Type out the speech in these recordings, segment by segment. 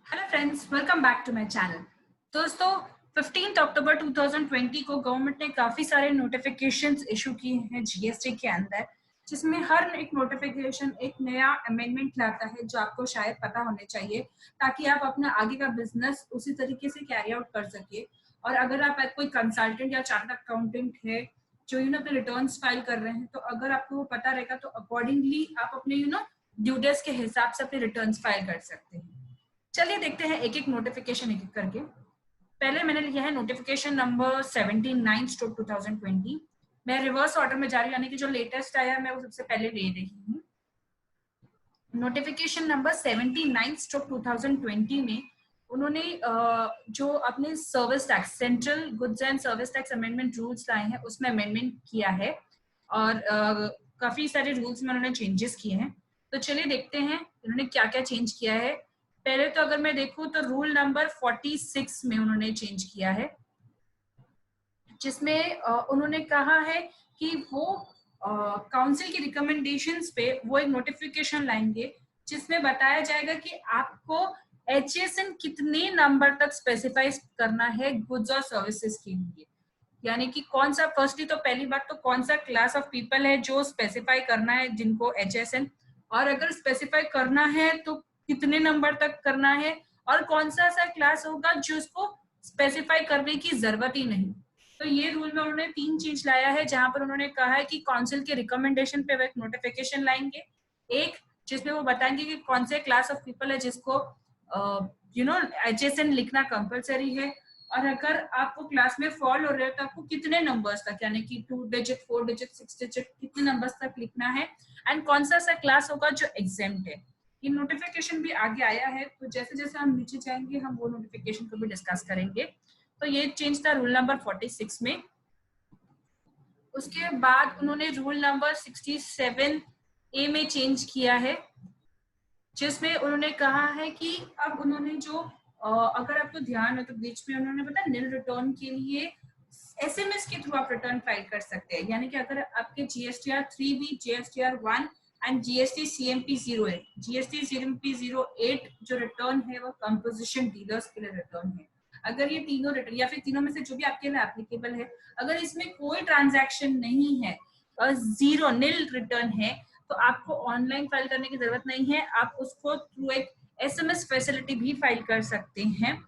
Hello friends, welcome back to my channel. दोस्तों, 15 अक्टूबर 2020 को government ने काफी सारे नोटिफिकेशंस इशू किए हैं जीएसटी के अंदर, जिसमें हर एक नोटिफिकेशन एक नया अमेंडमेंट लाता है जो आपको शायद पता होने चाहिए, ताकि आप अपना आगे का बिजनेस उसी तरीके से कैरी आउट कर सके। और अगर आप कोई कंसल्टेंट या चार्टर्ड अकाउंटेंट है जो अपने रिटर्न्स फाइल कर रहे हैं, तो अगर आपको वो पता रहेगा तो अकॉर्डिंगली आप अपने ड्यू डेट्स के हिसाब से अपने रिटर्न्स फाइल कर सकते हैं। चलिए देखते हैं एक एक नोटिफिकेशन एक एक करके। पहले मैंने लिया है नोटिफिकेशन नंबर 79/2020। मैं रिवर्स ऑर्डर में जा रही हूँ, यानी कि जो लेटेस्ट आया मैं वो सबसे पहले ले रही हूँ। नोटिफिकेशन नंबर 79/2020 में उन्होंने जो अपने service tax, central goods and service tax amendment rules लाए हैं, उसमें अमेंडमेंट किया है और काफी सारे रूल्स में उन्होंने चेंजेस किए हैं। तो चलिए देखते हैं उन्होंने क्या क्या चेंज किया है। पहले तो अगर मैं देखूं तो रूल नंबर 46 में उन्होंने चेंज किया है, जिसमें उन्होंने कहा है कि वो काउंसिल की रिकमेंडेशंस पे वो एक नोटिफिकेशन लाएंगे जिसमें बताया जाएगा कि आपको एचएसएन कितने नंबर तक स्पेसिफाई करना है गुड्स और सर्विसेज के लिए। यानी कि कौन सा, फर्स्टली तो पहली बात तो कौन सा क्लास ऑफ पीपल है जो स्पेसिफाई करना है जिनको एचएसएन, और अगर स्पेसिफाई करना है तो कितने नंबर तक करना है, और कौन सा ऐसा क्लास होगा जो उसको स्पेसिफाई करने की जरूरत ही नहीं। तो ये रूल में उन्होंने 3 चीज लाया है, जहां पर उन्होंने कहा है कि काउंसिल के रिकमेंडेशन पे वो एक नोटिफिकेशन लाएंगे, एक जिसमें वो बताएंगे कि कौन से क्लास ऑफ पीपल है जिसको एचएसएन लिखना कंपलसरी है, और अगर आप वो क्लास में फॉल हो रहे हो तो आपको कितने नंबर्स तक, यानी कि 2 डिजिट, 4 डिजिट, 6 डिजिट, कितने नंबर्स तक लिखना है, एंड कौन सा ऐसा क्लास होगा जो एग्जेम्प्ट है। ये नोटिफिकेशन भी आगे आया है, तो जैसे जैसे हम नीचे जाएंगे हम वो नोटिफिकेशन को भी डिस्कस करेंगे। तो ये चेंज था रूल नंबर 46 में। उसके बाद उन्होंने रूल नंबर 67A में चेंज किया है, जिसमें उन्होंने कहा है कि अब उन्होंने जो अगर आपको ध्यान हो तो बीच में उन्होंने बताया निल रिटर्न के लिए एसएमएस के थ्रू आप रिटर्न फाइल कर सकते हैं। यानी कि अगर आपके GSTR 3B, GSTR 1 and GST CMP 08, GST CMP 08 जो रिटर्न है वो कंपोजिशन डीलर्स के लिए रिटर्न है। अगर ये तीनों रिटर्न या फिर तीनों में से जो भी आपके लिए एप्लीकेबल है, अगर इसमें कोई ट्रांजैक्शन नहीं है और जीरो निल रिटर्न है, तो आपको ऑनलाइन फाइल करने की जरूरत नहीं है, आप उसको थ्रू एक एसएमएस फैसिलिटी भी फाइल कर सकते हैं।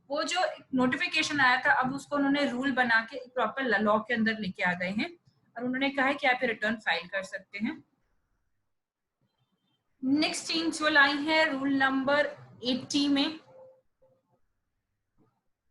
वो जो नोटिफिकेशन आया था अब उसको उन्होंने रूल बना के प्रॉपर लॉ के अंदर लेके आ गए हैं, और उन्होंने कहा है कि आप रिटर्न फाइल कर सकते हैं। नेक्स्ट चेंज जो लाई है रूल नंबर 80 में।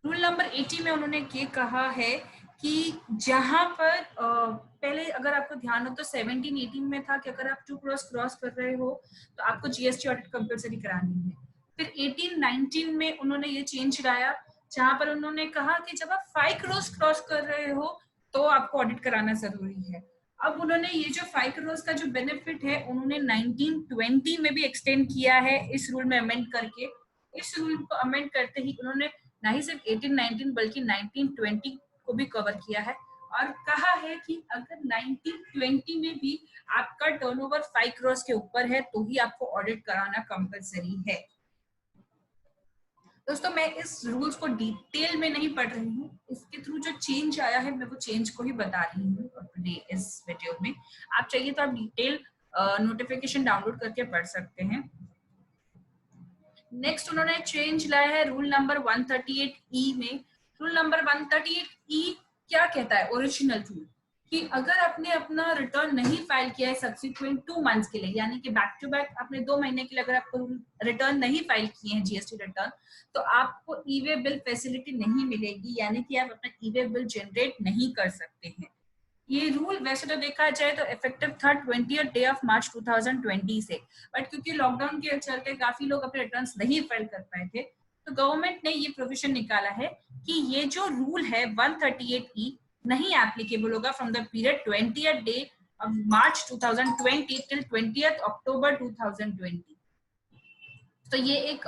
रूल नंबर 80 में उन्होंने ये कहा है कि जहां पर पहले अगर आपको ध्यान हो तो 17-18 में था कि अगर आप 2 क्रॉस कर रहे हो तो आपको जीएसटी ऑडिट कंपलसरी करानी है। फिर 18-19 में उन्होंने ये चेंज लाया, जहां पर उन्होंने कहा कि जब आप 5 क्रॉस कर रहे हो तो आपको ऑडिट कराना जरूरी है। अब उन्होंने ये जो 5 करोड़ का जो बेनिफिट है उन्होंने 1920 में भी एक्सटेंड किया है इस रूल में अमेंड करके। इस रूल को अमेंड करते ही उन्होंने ना ही सिर्फ 18-19 बल्कि 1920 को भी कवर किया है, और कहा है कि अगर 1920 में भी आपका टर्नओवर 5 करोड़ के ऊपर है तो ही आपको ऑडिट कराना कंपलसरी है। दोस्तों, मैं इस रूल्स को डिटेल में नहीं पढ़ रही हूँ, इसके थ्रू जो चेंज आया है मैं वो चेंज को ही बता रही हूँ अपने इस वीडियो में। आप चाहिए तो आप डिटेल नोटिफिकेशन डाउनलोड करके पढ़ सकते हैं। नेक्स्ट उन्होंने चेंज लाया है रूल नंबर 138E में। रूल नंबर 138E क्या कहता है? ओरिजिनल रूल कि अगर आपने अपना रिटर्न नहीं फाइल किया है सब्सिक्वेंट 2 मंथ्स के लिए, यानी कि बैक टू बैक आपने 2 महीने के लिए अगर आपको रिटर्न नहीं फाइल किए हैं जीएसटी रिटर्न, तो आपको ई वे बिल फैसिलिटी नहीं मिलेगी, यानी कि आप अपना ई वे बिल जनरेट नहीं कर सकते हैं। ये रूल वैसे तो देखा जाए तो इफेक्टिव था 20th डे ऑफ मार्च 2020 से, बट क्योंकि लॉकडाउन के चलते काफी लोग अपने रिटर्न्स नहीं फाइल कर पाए थे, तो गवर्नमेंट ने ये प्रोविजन निकाला है कि ये जो रूल है 138E नहीं एप्लीकेबल होगा from the period 20th day of March 2020 till 20th अक्टूबर 2020। तो ये एक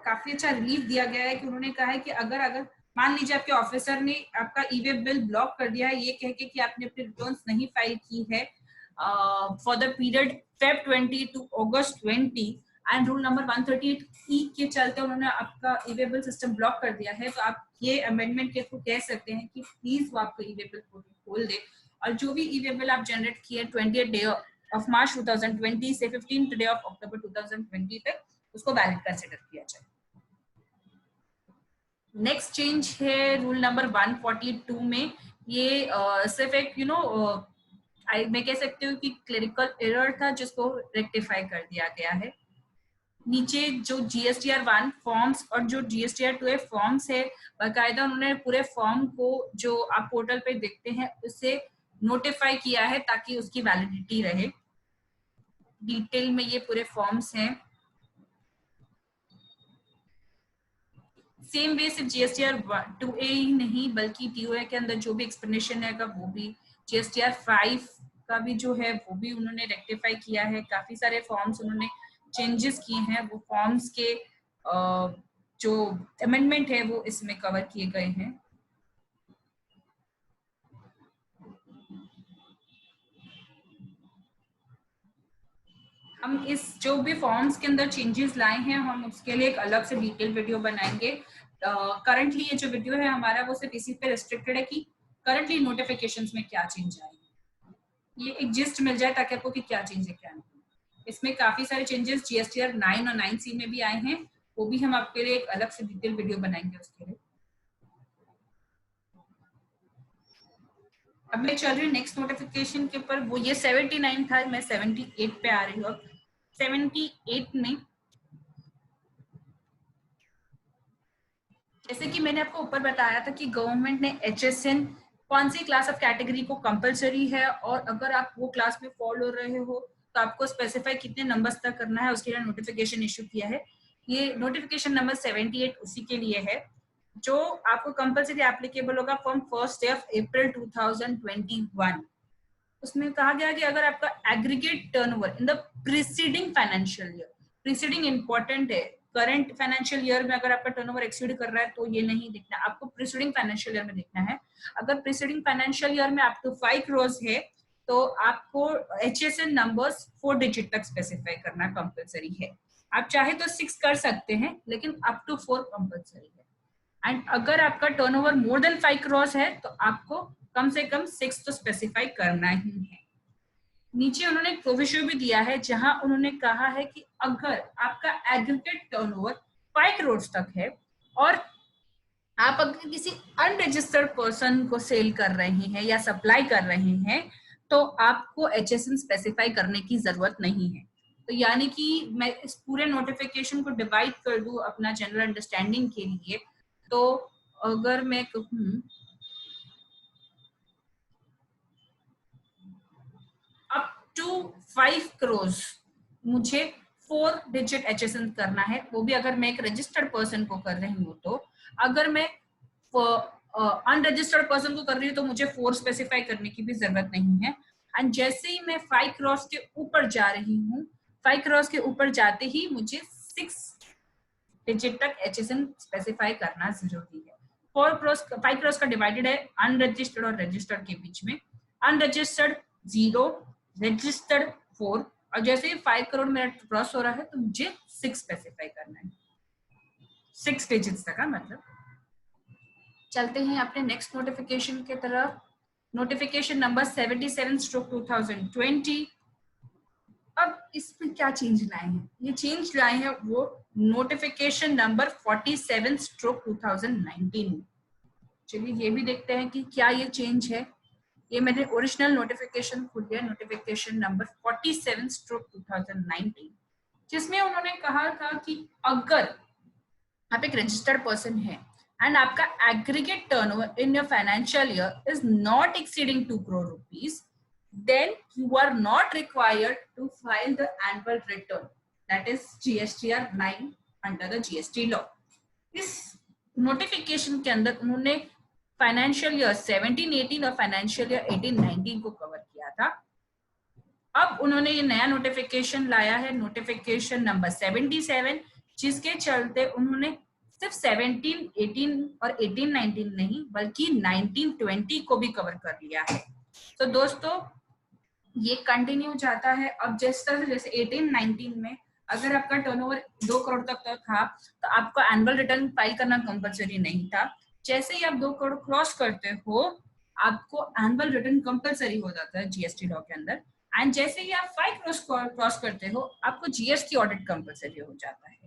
काफी अच्छा रिलीफ दिया गया है कि उन्होंने कहा है कि अगर मान लीजिए आपके ऑफिसर ने आपका ई वे बिल ब्लॉक कर दिया है ये कह के कि आपने अपनी रिटर्न्स नहीं फाइल की है for the period Feb 20 to August 20, and rule number 138E के चलते उन्होंने आपका ई-वेबल सिस्टम ब्लॉक कर दिया है, तो आप ये अमेंडमेंट के थ्रू कह सकते हैं कि प्लीज वो आपको ई-वेबल पोर्टल खोल दे और जो भी ई-वेबल आप जनरेट किए 20th डे ऑफ मार्च 2020 से 15th डे ऑफ अक्टूबर 2020 तक उसको वैलिड कंसिडर किया जाए। नेक्स्ट चेंज है रूल नंबर 142 में। ये सिर्फ एक मैं कह सकती हूँ कि क्लरिकल एरर था जिसको रेक्टिफाई कर दिया गया है। नीचे जो GSTR1 फॉर्म्स और जो GSTR2 फॉर्म्स है, बाकायदा उन्होंने पूरे फॉर्म को जो आप पोर्टल पे देखते हैं उसे नोटिफाई किया है ताकि उसकी वैलिडिटी रहे। डिटेल में ये पूरे फॉर्म्स हैं। सेम वे सिर्फ GSTR2A ही नहीं बल्कि TOA के अंदर जो भी एक्सप्लेनेशन है वो भी, GSTR5 का भी जो है वो भी उन्होंने रेक्टिफाई किया है। काफी सारे फॉर्म्स उन्होंने चेंजेस किए हैं, वो फॉर्म्स के जो अमेंडमेंट है वो इसमें कवर किए गए हैं। हम इस जो भी फॉर्म्स के अंदर चेंजेस लाए हैं हम उसके लिए एक अलग से डिटेल वीडियो बनाएंगे। करंटली ये जो वीडियो है हमारा वो सिर्फ इसी पे रिस्ट्रिक्टेड है कि करंटली नोटिफिकेशंस में क्या चेंज आए, ये एक जिस्ट मिल जाए ताकि आपको कि क्या चेंज है क्या नहीं। इसमें काफी सारे चेंजेस GSTR 9 और 9C में भी आए हैं, वो भी हम आपके लिए एक अलग से डिटेल वीडियो बनाएंगे उसके लिए। अब मैं चल रही हूँ नेक्स्ट नोटिफिकेशन के ऊपर, वो ये 79 था, मैं 78 पे आ रही हूँ। 78 में जैसे कि मैंने आपको ऊपर बताया था कि गवर्नमेंट ने HSN कौन सी क्लास ऑफ कैटेगरी को कंपलसरी है और अगर आप वो क्लास में फॉल हो रहे हो तो आपको स्पेसिफाई कितने नंबर्स तक करना है उसके लिए नोटिफिकेशन इशू किया है। ये नोटिफिकेशन नंबर 78 उसी के लिए है जो आपको कंपलसरी एप्लीकेबल होगा from 1st day of April 2021। उसमें कहा गया कि अगर आपका aggregate turnover in the preceding financial year, preceding important है, करंट फाइनेंशियल ईयर में अगर आपका टर्नओवर एक्सीड कर रहा है तो ये नहीं देखना, आपको प्रीसीडिंग फाइनेंशियल ईयर में देखना है। अगर प्रीसीडिंग फाइनेंशियल ईयर में अप टू 5 crore है तो आपको HSN नंबर्स 4 डिजिट तक स्पेसिफाई करना कंपलसरी है। आप चाहे तो 6 कर सकते हैं लेकिन अप टू 4 कंपलसरी है। एंड अगर आपका टर्नओवर मोर देन 5 crore है तो आपको कम से कम 6 तो स्पेसिफाई करना ही है। नीचे उन्होंने एक प्रोविजन भी दिया है जहां उन्होंने कहा है कि अगर आपका एग्रीगेट टर्नओवर 5 crore तक है और आप अगर किसी अनरजिस्टर्ड पर्सन को सेल कर रहे हैं या सप्लाई कर रहे हैं तो आपको HSN स्पेसिफाई करने की जरूरत नहीं है। तो यानी कि मैं इस पूरे नोटिफिकेशन को डिवाइड कर दूं अपना जनरल अंडरस्टैंडिंग के लिए, तो अगर मैं कहूं अप टू 5 crore मुझे 4 डिजिट HSN करना है, वो भी अगर मैं एक रजिस्टर्ड पर्सन को कर रही हूँ। तो अगर मैं अनरजिस्टर्ड पर्सन को कर रही हूँ तो मुझे 4 स्पेसिफाई करने की भी जरूरत नहीं है। एंड जैसे ही मैं 5 crore के ऊपर जा रही हूँ, 5 crore के ऊपर जाते ही मुझे 6 डिजिट तक HSN स्पेसिफाई करना जरूरी है। 5 crore का डिवाइडेड है अनरजिस्टर्ड और रजिस्टर्ड के बीच में, अनरजिस्टर्ड 0, रजिस्टर्ड 4, और जैसे ही 5 crore मेरा क्रॉस हो रहा है तो मुझे 6 स्पेसिफाई करना है, 6 डिजिट्स तक का मतलब। चलते हैं अपने नेक्स्ट नोटिफिकेशन की तरफ। Notification number 77/2020। अब इसमें क्या चेंज लाए हैं? ये चेंज लाए हैं वो नोटिफिकेशन नंबर 47/2019। चलिए ये भी देखते हैं कि क्या ये चेंज है। ये मैंने ओरिजिनल नोटिफिकेशन खुल लिया, नोटिफिकेशन नंबर 47/2019, जिसमें उन्होंने कहा था कि अगर आप एक रजिस्टर्ड पर्सन है and आपका aggregate turnover in your financial year is not exceeding 2 crore rupees, then you are not required to file the annual return, that is GSTR 9 under the GST law। इस notification के अंदर उन्होंने financial year 17-18 और financial year 18-19 को cover किया था। अब उन्होंने ये नया नोटिफिकेशन लाया है, नोटिफिकेशन नंबर 77, जिसके चलते उन्होंने सिर्फ 17-18 और 18-19 नहीं बल्कि 19-20 को भी कवर कर लिया है। तो दोस्तों ये कंटिन्यू जाता है। अब जिस तरह से जैसे 18-19 में अगर आपका टर्नओवर 2 करोड़ तक का था तो आपको एनुअल रिटर्न फाइल करना कंपलसरी नहीं था। जैसे ही आप 2 करोड़ क्रॉस करते हो आपको एनुअल रिटर्न कंपलसरी हो जाता है जीएसटी लॉ के अंदर। एंड जैसे ही आप 5 करोड़ क्रॉस करते हो आपको जीएसटी ऑडिट कंपलसरी हो जाता है।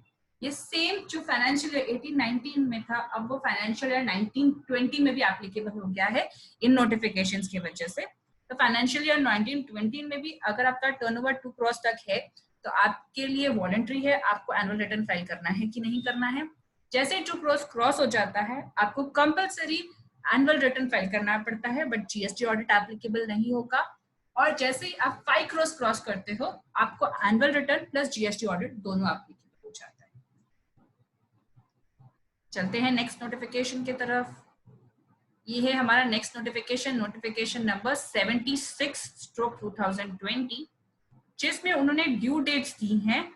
ये सेम जो फाइनेंशियल ईयर 18-19 में था अब वो फाइनेंशियल ईयर 19-20 में भी एप्लीकेबल हो गया है इन नोटिफिकेशंस की वजह से। तो फाइनेंशियल ईयर 19-20 में भी अगर आपका टर्नओवर 2 करोड़ तक है तो आपके लिए वॉलंटरी है, आपको एनुअल रिटर्न फाइल करना है कि नहीं करना है। जैसे 2 करोड़ क्रॉस हो जाता है आपको कंपलसरी एनुअल रिटर्न फाइल करना पड़ता है, बट जीएसटी ऑडिट एप्लीकेबल नहीं होगा। और जैसे ही आप 5 करोड़ क्रॉस करते हो आपको annual return plus GST audit दोनों एप्लीकेबल हो जाता है। चलते हैं नेक्स्ट नोटिफिकेशन की तरफ। ये है हमारा नेक्स्ट नोटिफिकेशन, नोटिफिकेशन नंबर 76/2020, जिसमें उन्होंने ड्यू डेट्स दी हैं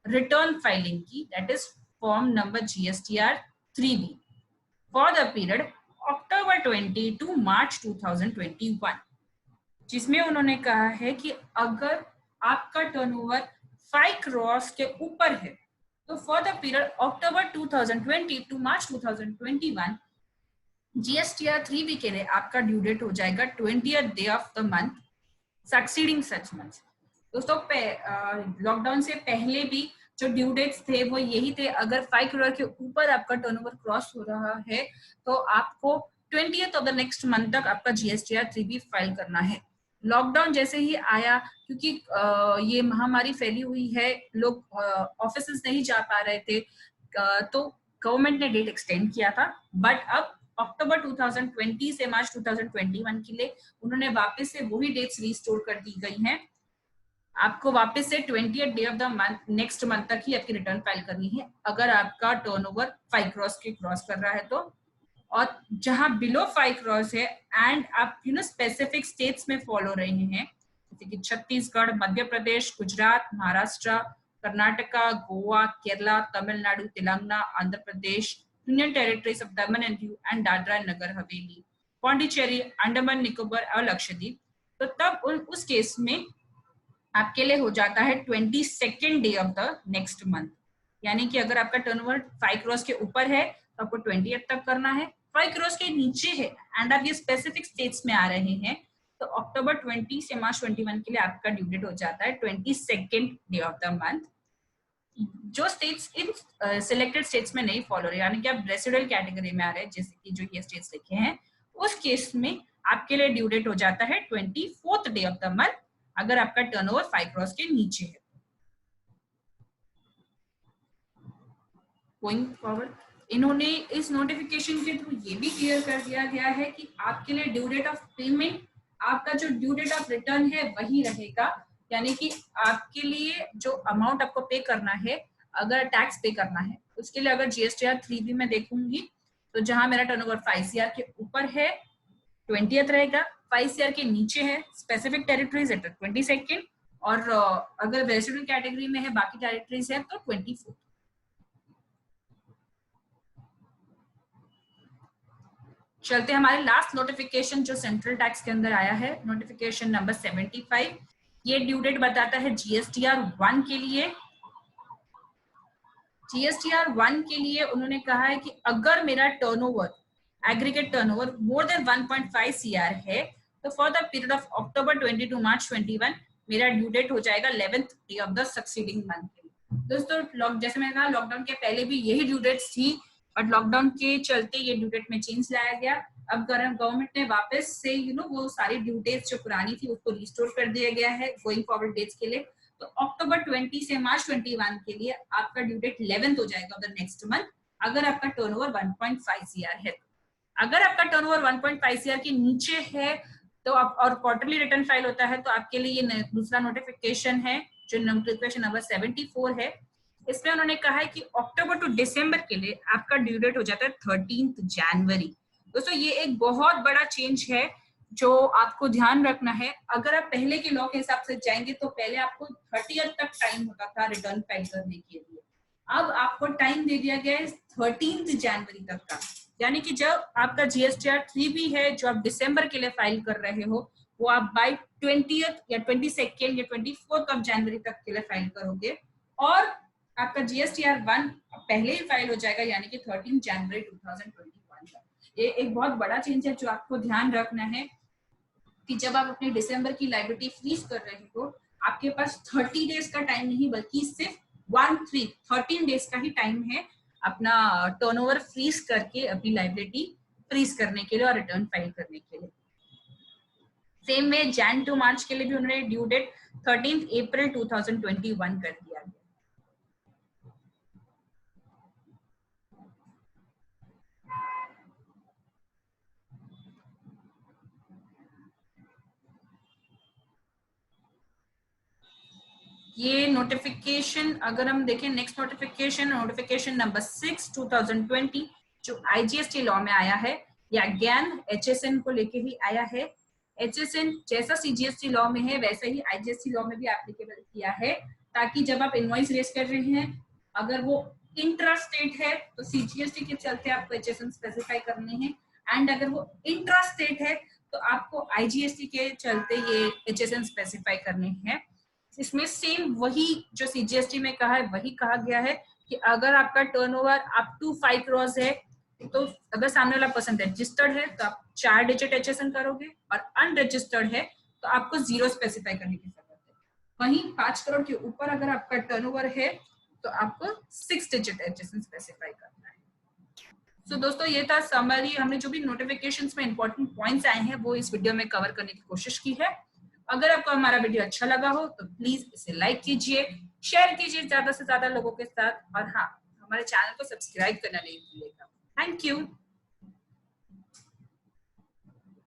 रिटर्न फाइलिंग की, that is form number GSTR 3B for the period October 20 to March 2021, जिसमें उन्होंने कहा है कि अगर आपका टर्नओवर 5 करोड़ के ऊपर है तो for the period October 2020 to March 2021 GSTR 3B के लिए आपका ड्यू डेट हो जाएगा 20th day of the month succeeding such month. दोस्तों लॉकडाउन से पहले भी जो ड्यू डेट्स थे वो यही थे, अगर 5 करोड़ के ऊपर आपका टर्नओवर क्रॉस हो रहा है तो आपको 20th of the next month तक आपका GSTR 3B फाइल करना है। लॉकडाउन जैसे ही आया, क्योंकि ये महामारी फैली हुई है, लोग ऑफिसेस नहीं जा पा रहे थे, तो गवर्नमेंट ने डेट एक्सटेंड किया था। बट अब अक्टूबर 2020 से मार्च 2021 के लिए उन्होंने वापस से वही डेट्स रिस्टोर कर दी गई हैं। आपको वापस से 20th day of the month next month तक ही आपकी रिटर्न फाइल करनी है अगर आपका टर्नओवर 5 करोड़ के क्रॉस कर रहा है तो। और जहां बिलो 5 करोड़ है एंड आप स्पेसिफिक स्टेट्स में फॉलो रहे हैं, जैसे कि Chhattisgarh, Madhya Pradesh, Gujarat, Maharashtra, Karnataka, Goa, Kerala, Tamil Nadu, Telangana, Andhra Pradesh, union territories of Daman and Diu and Dadra and Nagar Haveli, Pondicherry, Andaman Nicobar और लक्षद्वीप, तो तब उस केस में आपके लिए हो जाता है 22nd day of the next month. यानी कि अगर आपका टर्नओवर 5 करोड़ के ऊपर है तो आपको 20th तक करना है, 5 करोड़ के नीचे है एंड आप ये स्पेसिफिक स्टेट्स में आ रहे हैं तो अक्टूबर 20 से मार्च 21 के लिए आपका ड्यू डेट हो जाता है 22nd day of the month. जो स्टेट्स इन सिलेक्टेड स्टेट्स में नहीं फॉलो रहे, यानी कि आप रेसिडुअल कैटेगरी में आ रहे हैं, जैसे कि जो ये स्टेट्स लिखे हैं, उस केस में आपके लिए ड्यू डेट हो जाता है 24th day of the month अगर आपका टर्नओवर 5 करोड़ के नीचे है। गोइंग फॉरवर्ड, इन्होंने इस नोटिफिकेशन के थ्रू ये भी क्लियर कर दिया गया है कि आपके लिए ड्यू डेट ऑफ पेमेंट, आपका जो ड्यू डेट ऑफ रिटर्न है वही रहेगा। यानी कि आपके लिए जो अमाउंट आपको पे करना है, अगर टैक्स पे करना है, उसके लिए अगर GSTR 3B में देखूंगी तो जहां मेरा टर्नओवर 5 CR के ऊपर है 20th रहेगा, 5 CR के नीचे है स्पेसिफिक टेरिटरीज है तो 22nd, और अगर रेसिडेंट कैटेगरी में है बाकी टेरिटरीज है तो 24th। चलते हमारे लास्ट नोटिफिकेशन जो सेंट्रल टैक्स के अंदर आया है, नोटिफिकेशन नंबर 75। ये ड्यू डेट बताता है GSTR 1 के लिए। GSTR 1 के लिए उन्होंने कहा है कि अगर मेरा turnover, aggregate turnover more than 1.5 CR है तो for the period of October 20 to March 21 मेरा ड्यू डेट हो जाएगा 11th day of the succeeding month. दोस्तों जैसे मैंने कहा लॉकडाउन के पहले भी यही ड्यू डेट्स थी, बट लॉकडाउन के चलते ये ड्यू डेट में चेंज लाया गया। अब गवर्नमेंट ने वापस से वो सारी ड्यू डेट्स जो पुरानी थी उसको रिस्टोर कर दिया गया है गोइंग फॉरवर्ड डेट्स के लिए। तो अक्टूबर 20 से मार्च 21 के लिए आपका ड्यू डेट 11th हो जाएगा द नेक्स्ट मंथ अगर आपका टर्नओवर 1.5 CR है। अगर आपका टर्नओवर 1.5 CR के नीचे है तो आप, और क्वार्टरली रिटर्न फाइल होता है, तो आपके लिए ये दूसरा नोटिफिकेशन है जो नोटिफिकेशन नंबर 74 है। इसमें उन्होंने कहा है कि अक्टूबर टू दिसंबर के लिए आपका ड्यू डेट हो जाता है 13th जनवरी। दोस्तों ये एक बहुत बड़ा चेंज है जो आपको ध्यान रखना है। अगर आप पहले के लॉ के हिसाब से जाएंगे तो पहले आपको 30th तक टाइम होता था रिटर्न फाइल करने के लिए, अब आपको टाइम दे दिया गया है 13th जनवरी तक का। यानी कि जब आपका GSTR 3B है जो आप दिसंबर के लिए फाइल कर रहे हो वो आप बाय 20th या 22nd या 24th ऑफ जनवरी तक के लिए फाइल करोगे। और आपका GSTR 1 पहले ही फाइल हो जाएगा, यानी कि 13 जनवरी 2021 का। ये एक बहुत बड़ा चेंज है जो आपको ध्यान रखना है कि जब आप अपने दिसंबर की लायबिलिटी फ्रीज कर रहे हो, आपके पास 30 डेज का टाइम नहीं बल्कि सिर्फ 13 डेज का ही टाइम है अपना टर्नओवर फ्रीज करके अपनी लायबिलिटी फ्रीज करने के लिए और रिटर्न फाइल करने के लिए। सेम में जैन टू मार्च के लिए भी उन्होंने ड्यू डेट 13 अप्रैल 2021 कर दिया गया। ये नोटिफिकेशन अगर हम देखें, नेक्स्ट नोटिफिकेशन नंबर 6 2020 जो IGST लॉ में आया है, या अगेन HSN को लेके ही आया है। HSN जैसा CGST लॉ में है वैसे ही IGST लॉ में भी एप्लीकेबल किया है, ताकि जब आप इनवॉइस रेज कर रहे हैं अगर वो इंट्रा स्टेट है तो CGST के चलते आपको HSN स्पेसिफाई करने हैं, एंड अगर वो इंट्रा स्टेट है तो आपको IGST के चलते ये HSN स्पेसिफाई करने हैं। इसमें सेम वही जो CGST में कहा है वही कहा गया है कि अगर आपका टर्नओवर अप टू 5 करोड़ है तो अगर सामने वाला पर्सन रजिस्टर्ड है तो आप 4 डिजिट HSN करोगे, और अनरजिस्टर्ड है तो आपको 0 स्पेसिफाई करने की जरूरत है। वहीं 5 करोड़ के ऊपर अगर आपका टर्नओवर है तो आपको 6 डिजिट HSN स्पेसिफाई करना है। तो दोस्तों ये था समरी, हमने जो भी नोटिफिकेशंस में इंपॉर्टेंट पॉइंट्स आए हैं वो इस वीडियो में कवर करने की कोशिश की है। अगर आपको हमारा वीडियो अच्छा लगा हो तो प्लीज इसे लाइक कीजिए, शेयर कीजिए ज्यादा से ज्यादा लोगों के साथ, और हाँ, हमारे चैनल को सब्सक्राइब करना नहीं भूलिएगा। Thank you.